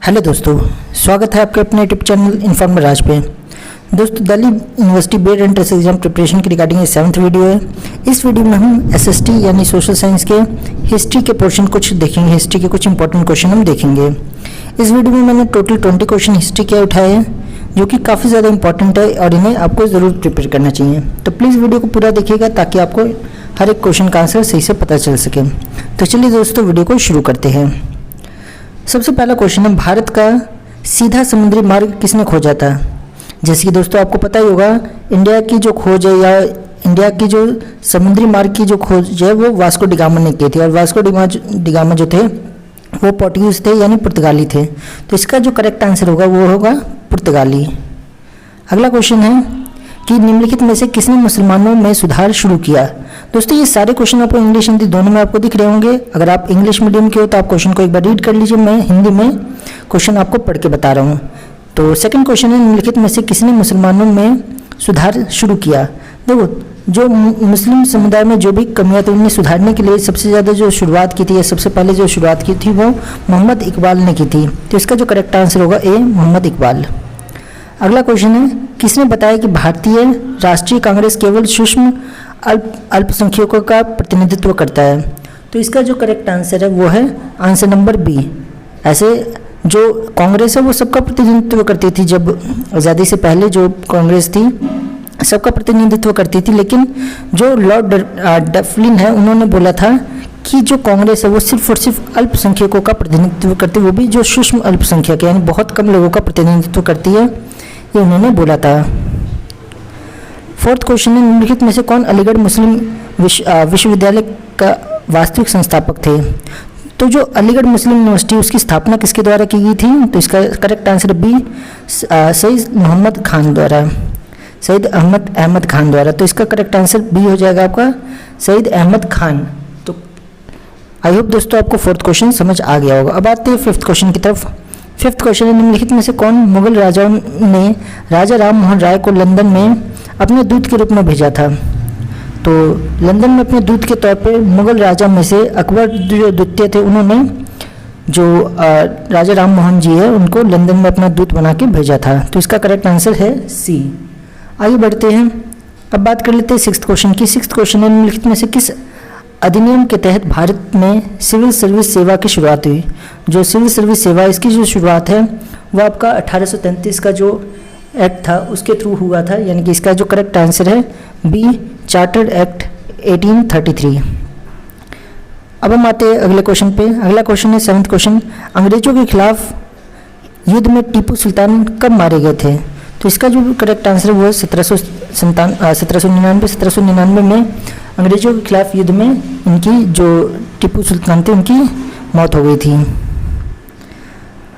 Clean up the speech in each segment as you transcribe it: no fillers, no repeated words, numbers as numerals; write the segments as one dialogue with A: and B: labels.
A: Hello दोस्तों, स्वागत है आपके अपने यूट्यूब चैनल इन्फॉर्मर राज पे। दोस्तों, Delhi university BEd entrance exam preparation की रिगार्डिंग ये 7th वीडियो है। इस वीडियो में हम एसएसटी यानी सोशल साइंस के हिस्ट्री के पोर्शन कुछ देखेंगे। हिस्ट्री के कुछ इंपॉर्टेंट क्वेश्चन हम देखेंगे। इस वीडियो में मैंने टोटल 20 क्वेश्चन हिस्ट्री के उठाए हैं जो कि काफ़ी ज़्यादा इंपॉर्टेंट है और इन्हें आपको ज़रूर प्रिपेयर करना चाहिए। तो प्लीज़ वीडियो को पूरा देखिएगा ताकि आपको हर एक क्वेश्चन का आंसर सही से पता चल सके। तो चलिए दोस्तों, वीडियो को शुरू करते हैं। सबसे पहला क्वेश्चन है, भारत का सीधा समुद्री मार्ग किसने खोजा था? जैसे कि दोस्तों आपको पता ही होगा, इंडिया की जो खोज है या इंडिया की जो समुद्री मार्ग की जो खोज है वो वास्को डिगामा ने की थी। और वास्को डिगामा जो थे वो पोर्टुगीज थे यानी पुर्तगाली थे। तो इसका जो करेक्ट आंसर होगा वो होगा पुर्तगाली। अगला क्वेश्चन है कि निम्नलिखित में से किसने मुसलमानों में सुधार शुरू किया? दोस्तों, ये सारे क्वेश्चन आपको इंग्लिश हिंदी दोनों में आपको दिख रहे होंगे। अगर आप इंग्लिश मीडियम के हो तो आप क्वेश्चन को एक बार रीड कर लीजिए। मैं हिंदी में क्वेश्चन आपको पढ़ के बता रहा हूँ। तो सेकंड क्वेश्चन है, निम्नलिखित में से किसने मुसलमानों में सुधार शुरू किया? देखो, जो मुस्लिम समुदाय में जो भी कमियां थी उन्हें सुधारने के लिए सबसे ज़्यादा जो शुरुआत की थी या सबसे पहले जो शुरुआत की थी वो मोहम्मद इकबाल ने की थी। तो इसका जो करेक्ट आंसर होगा ए, मोहम्मद इकबाल। अगला क्वेश्चन है, किसने बताया कि भारतीय राष्ट्रीय कांग्रेस केवल सूक्ष्म अल्पसंख्यकों का प्रतिनिधित्व करता है? तो इसका जो करेक्ट आंसर है वो है आंसर नंबर बी। ऐसे जो कांग्रेस है वो सबका प्रतिनिधित्व करती थी। जब आज़ादी से पहले जो कांग्रेस थी सबका प्रतिनिधित्व करती थी, लेकिन जो लॉर्ड डफलिन है उन्होंने बोला था कि जो कांग्रेस है वो सिर्फ और सिर्फ अल्पसंख्यकों का प्रतिनिधित्व करती है, वो भी जो सूक्ष्म अल्पसंख्यक यानी बहुत कम लोगों का प्रतिनिधित्व करती है, ये उन्होंने बोला था। फोर्थ क्वेश्चन है, निम्नलिखित में से कौन अलीगढ़ मुस्लिम विश्वविद्यालय का वास्तविक संस्थापक थे? तो जो अलीगढ़ मुस्लिम यूनिवर्सिटी उसकी स्थापना किसके द्वारा की गई थी? तो इसका correct answer B, Saeed Ahmad Khan द्वारा। तो इसका करेक्ट आंसर बी हो जाएगा आपका, सईद अहमद खान। तो आई होप दोस्तों आपको फोर्थ क्वेश्चन समझ आ गया होगा। अब आते हैं फिफ्थ क्वेश्चन की तरफ। फिफ्थ क्वेश्चन है, निम्नलिखित में से कौन मुगल राजाओं ने राजा राम मोहन राय को लंदन में अपने दूत के रूप में भेजा था? तो लंदन में अपने दूत के तौर पे मुगल राजा में से अकबर जो द्वितीय थे उन्होंने जो राजा राम मोहन जी है उनको लंदन में अपना दूत बना के भेजा था। तो इसका करेक्ट आंसर है सी। आगे बढ़ते हैं। अब बात कर लेते हैं सिक्स्थ क्वेश्चन की। सिक्स्थ क्वेश्चन है, निम्नलिखित में से किस अधिनियम के तहत भारत में सिविल सर्विस सेवा की शुरुआत हुई? जो सिविल सर्विस सेवा इसकी जो शुरुआत है वो आपका 1833 का जो एक्ट था उसके थ्रू हुआ था, यानी कि इसका जो करेक्ट आंसर है बी, चार्टर्ड एक्ट 1833। अब हम आते हैं अगले क्वेश्चन पे। अगला क्वेश्चन है 7th क्वेश्चन, अंग्रेजों के खिलाफ युद्ध में टीपू सुल्तान कब मारे गए थे? तो इसका जो करेक्ट आंसर है वो 1799 में अंग्रेजों के खिलाफ युद्ध में इनकी जो टीपू सुल्तान थे उनकी मौत हो गई थी।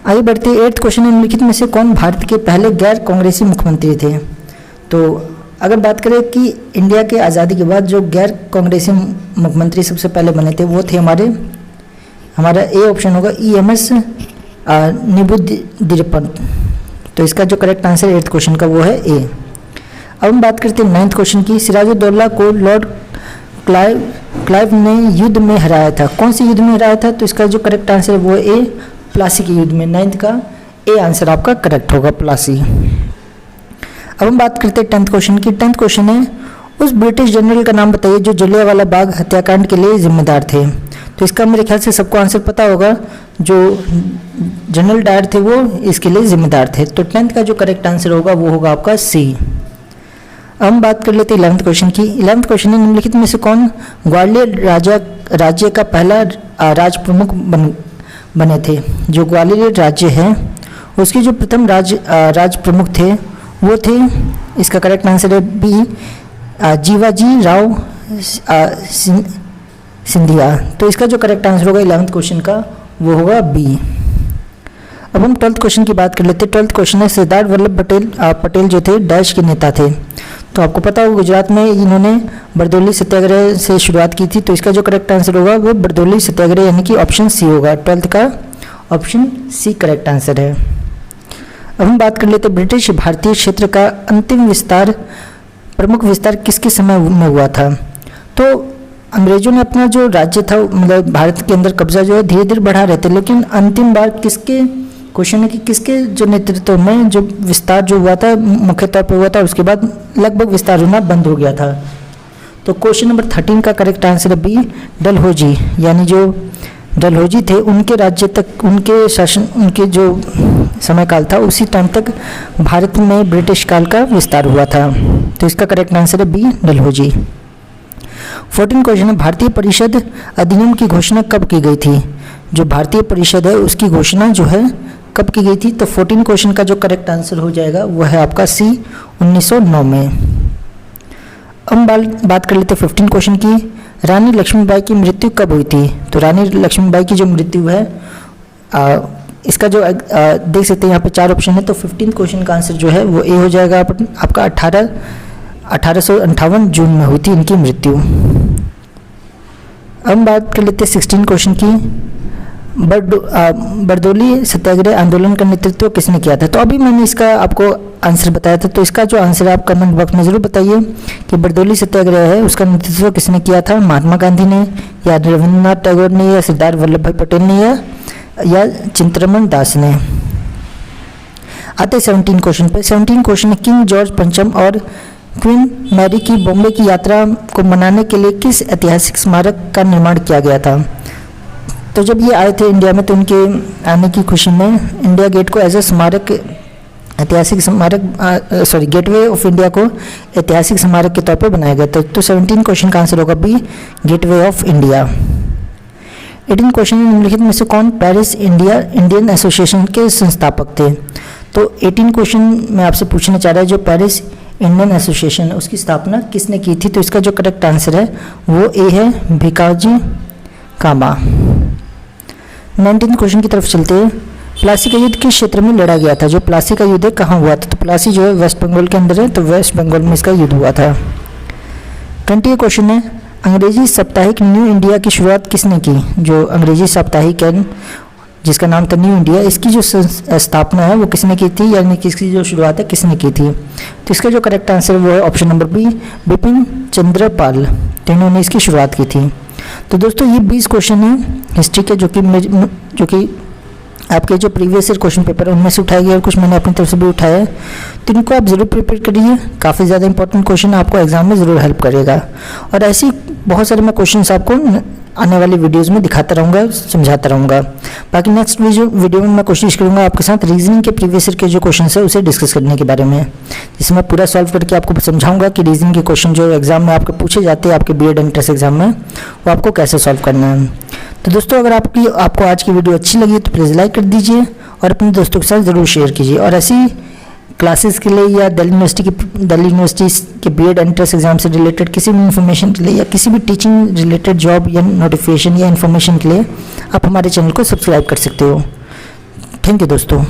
A: आगे बढ़ते 8th क्वेश्चन है, निम्नलिखित में से कौन भारत के पहले गैर कांग्रेसी मुख्यमंत्री थे? तो अगर बात करें कि इंडिया के आज़ादी के बाद जो गैर कांग्रेसी मुख्यमंत्री सबसे पहले बने थे वो थे हमारा ए ऑप्शन होगा EMS निबुद्दीन। तो इसका जो करेक्ट आंसर 8th क्वेश्चन का वो है ए। अब हम बात करते हैं 9th क्वेश्चन की। सिराजुद्दौला को लॉर्ड क्लाइव ने युद्ध में हराया था। कौन से युद्ध में हराया था? तो इसका जो करेक्ट आंसर है वो है ए, प्लासी के युद्ध में। 9th का ए आंसर आपका करेक्ट होगा, प्लासी। अब हम बात करते हैं 10th क्वेश्चन की। 10th क्वेश्चन है, उस ब्रिटिश जनरल का नाम बताइए जो जलियांवाला बाग हत्याकांड के लिए जिम्मेदार थे। तो इसका मेरे ख्याल से सबको आंसर पता होगा, जो जनरल डायर थे वो इसके लिए जिम्मेदार थे। तो 10th का जो करेक्ट आंसर होगा वो होगा आपका सी। अब हम बात कर लेते हैं 11th क्वेश्चन की। 11th क्वेश्चन है, निम्नलिखित में से कौन ग्वालियर राज्य का पहला राज प्रमुख बने थे? जो ग्वालियर राज्य है उसके जो प्रथम राज प्रमुख थे वो थे, इसका करेक्ट आंसर है बी, जीवाजी राव सिंधिया। तो इसका जो करेक्ट आंसर होगा 11th क्वेश्चन का वो होगा बी। अब हम 12th क्वेश्चन की बात कर लेते हैं। 12th क्वेश्चन है, सरदार वल्लभ पटेल जो थे डैश के नेता थे। तो आपको पता होगा गुजरात में इन्होंने बरदौली सत्याग्रह से शुरुआत की थी। तो इसका जो करेक्ट आंसर होगा वो बरदौली सत्याग्रह यानी कि ऑप्शन सी होगा। 12th का ऑप्शन सी करेक्ट आंसर है। अब हम बात कर लेते हैं ब्रिटिश भारतीय क्षेत्र का अंतिम प्रमुख विस्तार किसके समय में हुआ था? तो अंग्रेजों ने अपना जो राज्य था मतलब भारत के अंदर कब्जा जो है धीरे धीरे बढ़ा रहे थे, लेकिन अंतिम बार क्वेश्चन है कि किसके जो नेतृत्व में जो विस्तार जो हुआ था मुख्य तौर पर हुआ था, उसके बाद लगभग विस्तार होना बंद हो गया था। तो क्वेश्चन नंबर 13 का करेक्ट आंसर है बी, डलहौजी। यानी जो डलहौजी थे उनके राज्य तक, उनके शासन, उनके जो समयकाल था उसी टाइम तक भारत में ब्रिटिश काल का विस्तार हुआ था। तो इसका करेक्ट आंसर है बी, डलहौजी। 14 क्वेश्चन है भारतीय परिषद अधिनियम की घोषणा कब की गई थी। जो भारतीय परिषद है उसकी घोषणा जो है कब की गई थी। तो 14 क्वेश्चन का जो करेक्ट आंसर हो जाएगा वह है आपका सी, 1909 में। अब बात कर लेते हैं 15 क्वेश्चन की। रानी लक्ष्मीबाई की मृत्यु कब हुई थी। तो रानी लक्ष्मीबाई की जो मृत्यु है इसका जो देख सकते हैं यहाँ पे 4 ऑप्शन है। तो 15 क्वेश्चन का आंसर जो है वो ए हो जाएगा आपका 1858 जून में हुई थी इनकी मृत्यु। अब बात कर लेते हैं 16 क्वेश्चन की। बरदौली सत्याग्रह आंदोलन का नेतृत्व किसने किया था। तो अभी मैंने इसका आपको आंसर बताया था, तो इसका जो आंसर है आप कमेंट बॉक्स में ज़रूर बताइए कि बरदौली सत्याग्रह है उसका नेतृत्व किसने किया था। महात्मा गांधी ने, या रविंद्रनाथ टैगोर ने, या सरदार वल्लभ भाई पटेल ने, या चिंतरमन दास ने। आते 17 क्वेश्चन पे। 17 क्वेश्चन है किंग जॉर्ज पंचम और क्वीन मैरी की बॉम्बे की यात्रा को मनाने के लिए किस ऐतिहासिक स्मारक का निर्माण किया गया था। तो जब ये आए थे इंडिया में तो उनके आने की खुशी में इंडिया गेट को एज ए स्मारक, ऐतिहासिक स्मारक, गेटवे ऑफ इंडिया को ऐतिहासिक स्मारक के तौर पर बनाया गया था। तो 17 क्वेश्चन का आंसर होगा B, Gateway of India. 18 question निम्नलिखित में से कौन पेरिस इंडियन एसोसिएशन के संस्थापक थे। तो 18 क्वेश्चन मैं आपसे पूछना चाह रहा है जो पेरिस इंडियन एसोसिएशन है उसकी स्थापना किसने की थी। तो इसका जो करेक्ट आंसर है वो ए है, भिकाजी कामा। 19 क्वेश्चन की तरफ चलते हैं। प्लासी का युद्ध किस क्षेत्र में लड़ा गया था। जो प्लासी का युद्ध है कहाँ हुआ था। तो प्लासी जो है वेस्ट बंगाल के अंदर है, तो वेस्ट बंगाल में इसका युद्ध हुआ था। 20 क्वेश्चन है अंग्रेजी साप्ताहिक न्यू इंडिया की शुरुआत किसने की। जो अंग्रेजी साप्ताहिक है जिसका नाम था न्यू इंडिया, इसकी जो स्थापना है वो किसने की थी, यानी कि इसकी जो शुरुआत है किसने की थी। तो इसका जो करेक्ट आंसर वो है option number B, Bipin Chandra Pal. तो इन्होंने इसकी शुरुआत की थी। तो दोस्तों ये 20 क्वेश्चन है हिस्ट्री के जो कि आपके जो प्रीवियस ईयर क्वेश्चन पेपर है उनमें से उठाए गए और कुछ मैंने अपनी तरफ से भी उठाया है। तो इनको आप ज़रूर प्रिपेयर करिए, काफ़ी ज़्यादा इंपॉर्टेंट क्वेश्चन आपको एग्जाम में ज़रूर हेल्प करेगा। और ऐसी बहुत सारे मैं क्वेश्चंस आपको आने वाली वीडियोस में दिखाता रहूँगा, समझाता रहूँगा। बाकी नेक्स्ट वीडियो में मैं कोशिश करूँगा आपके साथ रीजनिंग के प्रीवियस ईयर के जो क्वेश्चन है उसे डिस्कस करने के बारे में, जिसमें मैं पूरा सॉल्व करके आपको समझाऊंगा कि रीजनिंग के क्वेश्चन जो एग्जाम में आपके पूछे जाते हैं आपके बीएड एंट्रेंस एग्जाम में, वो आपको कैसे सॉल्व करना है। तो दोस्तों अगर आपको आज की वीडियो अच्छी लगी तो प्लीज़ लाइक कर दीजिए और अपने दोस्तों के साथ ज़रूर शेयर कीजिए। और ऐसी क्लासेस के लिए या दिल्ली यूनिवर्सिटी के बीएड एंट्रेंस एग्जाम से रिलेटेड किसी भी इन्फॉर्मेशन के लिए या किसी भी टीचिंग रिलेटेड जॉब या नोटिफिकेशन या इन्फॉर्मेशन के लिए आप हमारे चैनल को सब्सक्राइब कर सकते हो। थैंक यू दोस्तों।